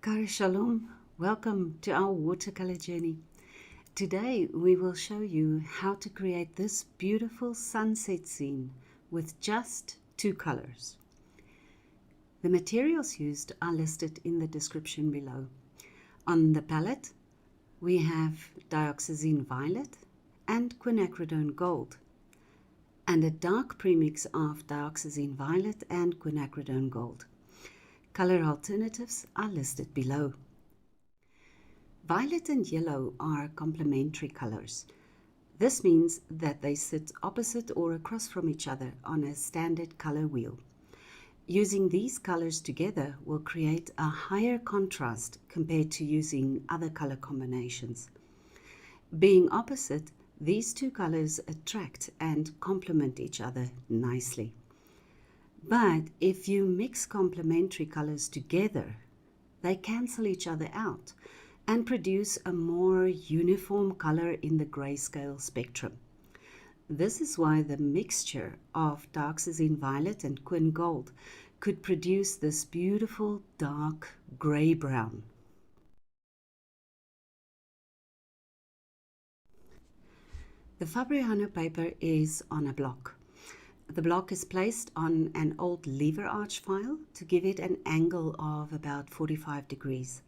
Kar Shalom, welcome to our watercolor journey. Today we will show you how to create this beautiful sunset scene with just two colors. The materials used are listed in the description below. On the palette we have Dioxazine Violet and Quinacridone Gold, and a dark premix of Dioxazine Violet and Quinacridone Gold. Color alternatives are listed below. Violet and yellow are complementary colors. This means that they sit opposite or across from each other on a standard color wheel. Using these colors together will create a higher contrast compared to using other color combinations. Being opposite, these two colors attract and complement each other nicely. But if you mix complementary colors together, they cancel each other out and produce a more uniform color in the grayscale spectrum. This is why the mixture of Dioxazine Violet and Quin Gold could produce this beautiful dark gray-brown. The Fabriano paper is on a block. The block is placed on an old lever arch file to give it an angle of about 45 degrees.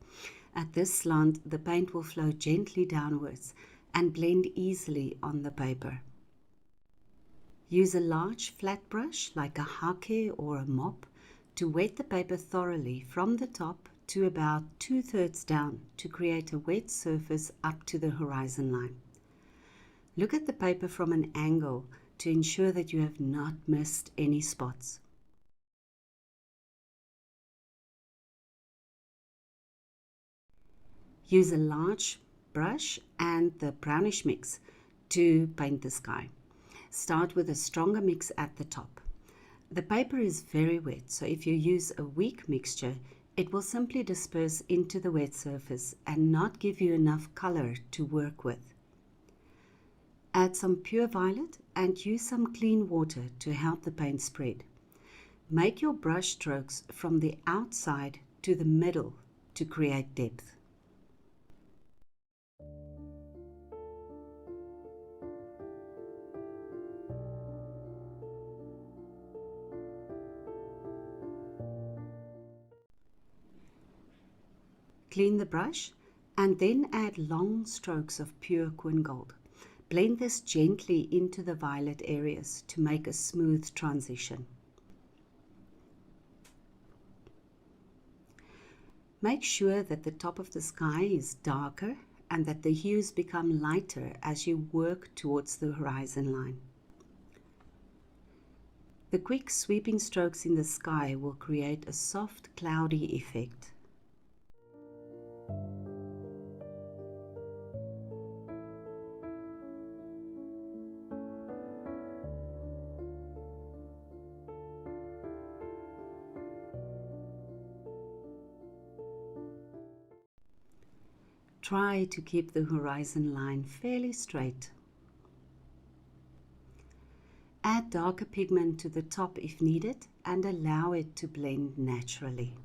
At this slant, the paint will flow gently downwards and blend easily on the paper. Use a large flat brush like a hake or a mop to wet the paper thoroughly from the top to about 2/3 down to create a wet surface up to the horizon line. Look at the paper from an angle to ensure that you have not missed any spots. Use a large brush and the brownish mix to paint the sky. Start with a stronger mix at the top. The paper is very wet, so if you use a weak mixture, it will simply disperse into the wet surface and not give you enough color to work with. Add some pure violet and use some clean water to help the paint spread. Make your brush strokes from the outside to the middle to create depth. Clean the brush and then add long strokes of pure Quin Gold. Blend this gently into the violet areas to make a smooth transition. Make sure that the top of the sky is darker and that the hues become lighter as you work towards the horizon line. The quick sweeping strokes in the sky will create a soft, cloudy effect. Try to keep the horizon line fairly straight. Add darker pigment to the top if needed and allow it to blend naturally.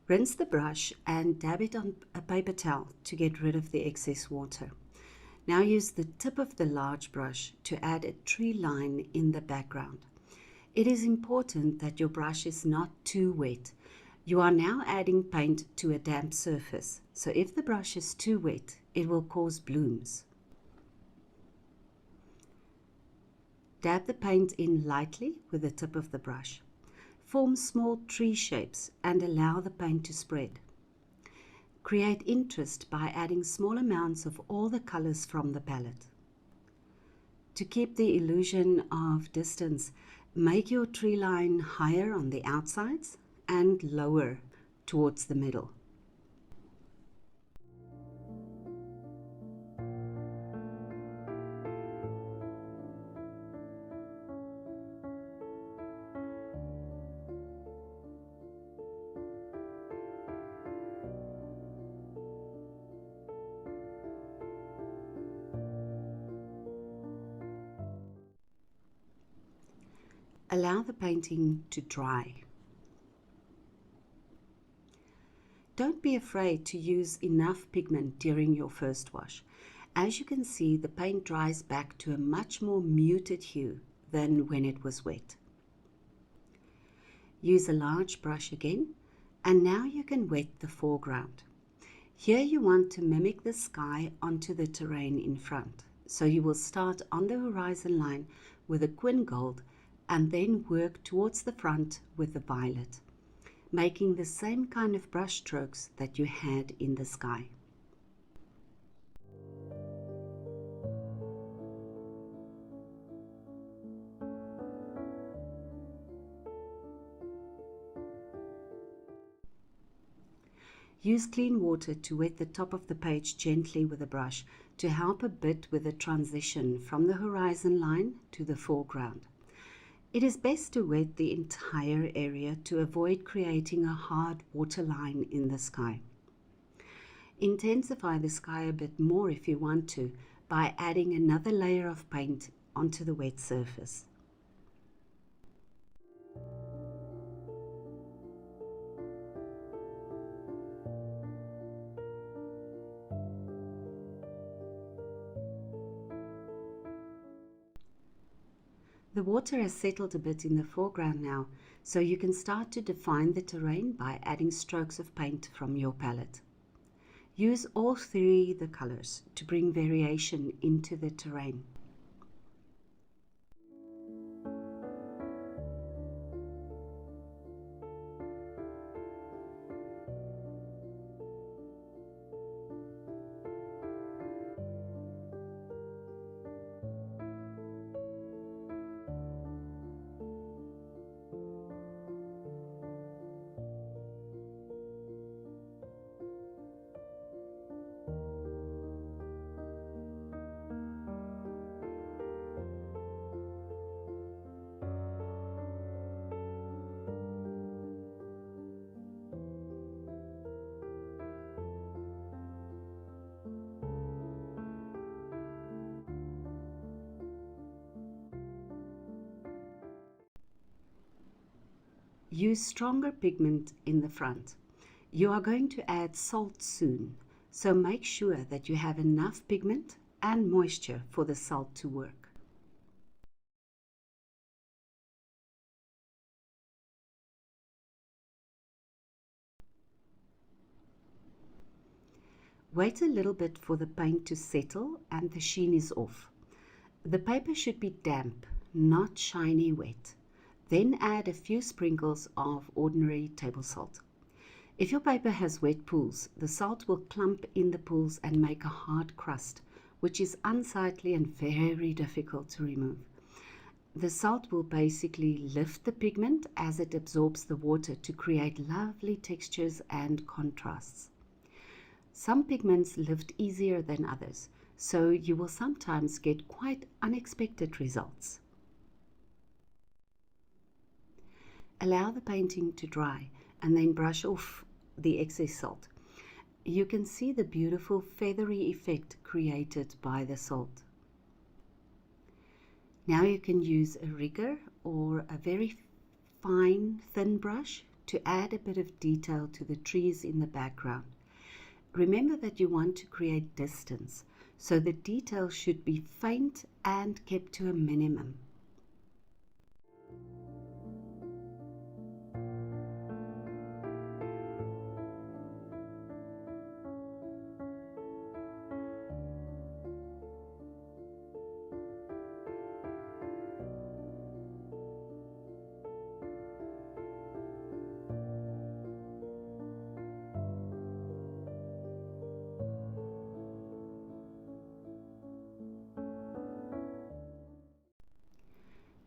Rinse the brush and dab it on a paper towel to get rid of the excess water. Now use the tip of the large brush to add a tree line in the background. It is important that your brush is not too wet. You are now adding paint to a damp surface, so if the brush is too wet, it will cause blooms. Dab the paint in lightly with the tip of the brush. Form small tree shapes and allow the paint to spread. Create interest by adding small amounts of all the colors from the palette. To keep the illusion of distance, make your tree line higher on the outsides and lower towards the middle. Allow the painting to dry. Don't be afraid to use enough pigment during your first wash. As you can see, the paint dries back to a much more muted hue than when it was wet. Use a large brush again, and now you can wet the foreground. Here you want to mimic the sky onto the terrain in front. So you will start on the horizon line with a Quin Gold and then work towards the front with the violet, making the same kind of brush strokes that you had in the sky. Use clean water to wet the top of the page gently with a brush to help a bit with the transition from the horizon line to the foreground. It is best to wet the entire area to avoid creating a hard waterline in the sky. Intensify the sky a bit more if you want to by adding another layer of paint onto the wet surface. The water has settled a bit in the foreground now, so you can start to define the terrain by adding strokes of paint from your palette. Use all three the colors to bring variation into the terrain. Use stronger pigment in the front. You are going to add salt soon, so make sure that you have enough pigment and moisture for the salt to work. Wait a little bit for the paint to settle and the sheen is off. The paper should be damp, not shiny wet. Then add a few sprinkles of ordinary table salt. If your paper has wet pools, the salt will clump in the pools and make a hard crust, which is unsightly and very difficult to remove. The salt will basically lift the pigment as it absorbs the water to create lovely textures and contrasts. Some pigments lift easier than others, so you will sometimes get quite unexpected results. Allow the painting to dry and then brush off the excess salt. You can see the beautiful feathery effect created by the salt. Now you can use a rigger or a very fine, thin brush to add a bit of detail to the trees in the background. Remember that you want to create distance, so the detail should be faint and kept to a minimum.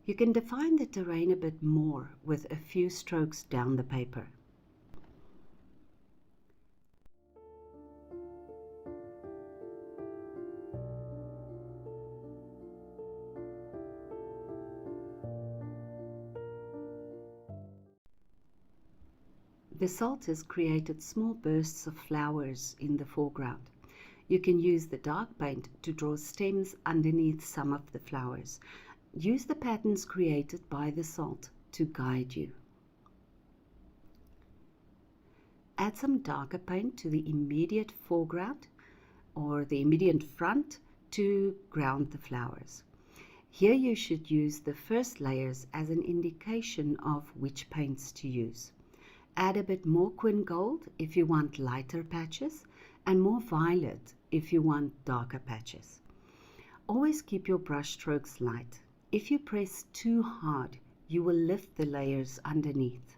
You can define the terrain a bit more with a few strokes down the paper. The salt has created small bursts of flowers in the foreground. You can use the dark paint to draw stems underneath some of the flowers. Use the patterns created by the salt to guide you. Add some darker paint to the immediate foreground or the immediate front to ground the flowers. Here you should use the first layers as an indication of which paints to use. Add a bit more Quin Gold if you want lighter patches, and more violet if you want darker patches. Always keep your brush strokes light. If you press too hard, you will lift the layers underneath.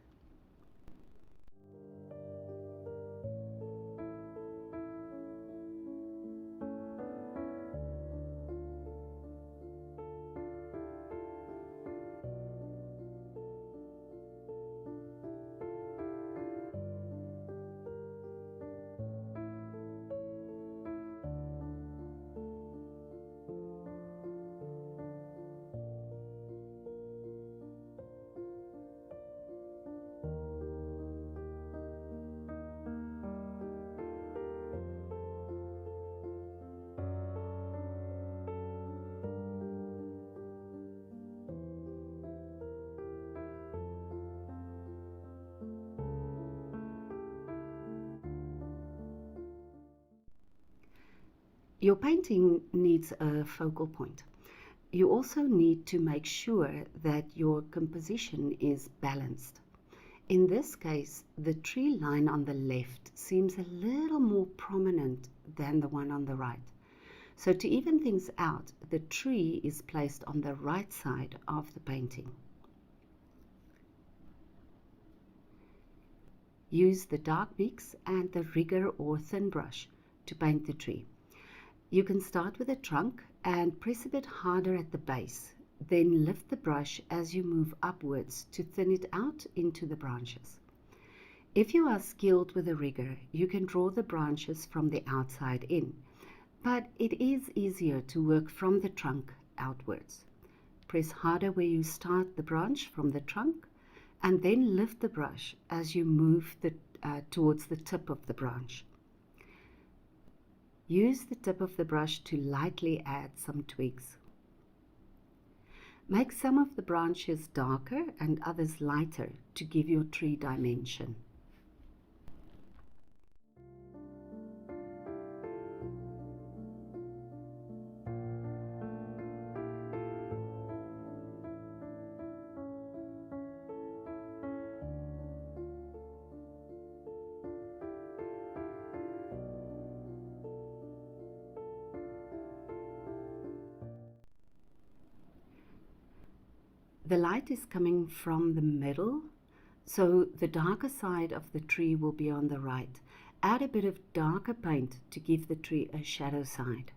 Your painting needs a focal point. You also need to make sure that your composition is balanced. In this case, the tree line on the left seems a little more prominent than the one on the right. So to even things out, the tree is placed on the right side of the painting. Use the dark mix and the rigger or thin brush to paint the tree. You can start with the trunk and press a bit harder at the base, then lift the brush as you move upwards to thin it out into the branches. If you are skilled with a rigger, you can draw the branches from the outside in, but it is easier to work from the trunk outwards. Press harder where you start the branch from the trunk, and then lift the brush as you move towards the tip of the branch. Use the tip of the brush to lightly add some twigs. Make some of the branches darker and others lighter to give your tree dimension. The light is coming from the middle, so the darker side of the tree will be on the right. Add a bit of darker paint to give the tree a shadow side.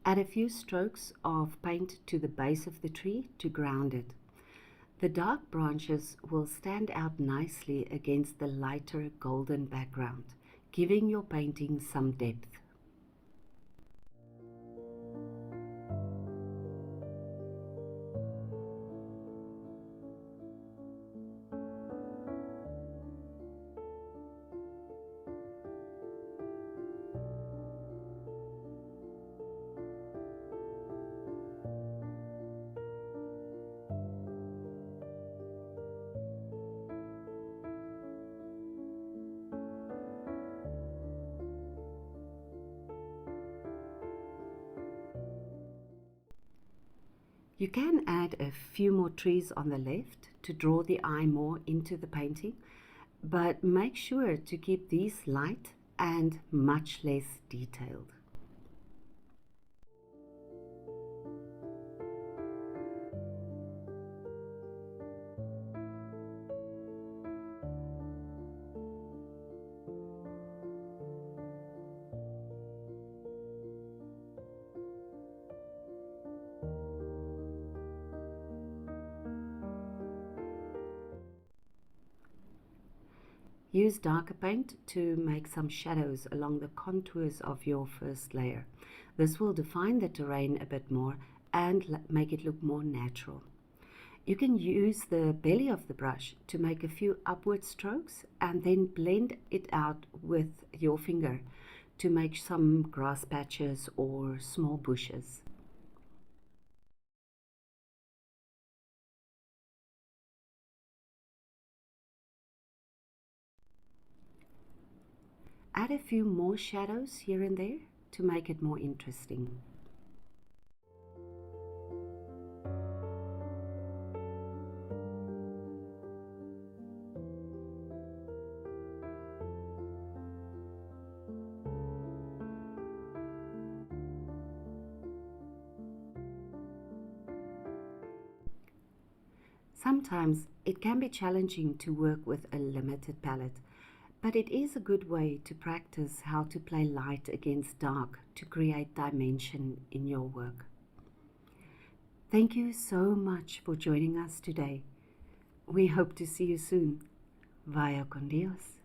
Add a few strokes of paint to the base of the tree to ground it. The dark branches will stand out nicely against the lighter golden background, giving your painting some depth. You can add a few more trees on the left to draw the eye more into the painting, but make sure to keep these light and much less detailed. Use darker paint to make some shadows along the contours of your first layer. This will define the terrain a bit more and make it look more natural. You can use the belly of the brush to make a few upward strokes and then blend it out with your finger to make some grass patches or small bushes. Add a few more shadows here and there to make it more interesting. Sometimes it can be challenging to work with a limited palette, but it is a good way to practice how to play light against dark to create dimension in your work. Thank you so much for joining us today. We hope to see you soon. Vaya con Dios.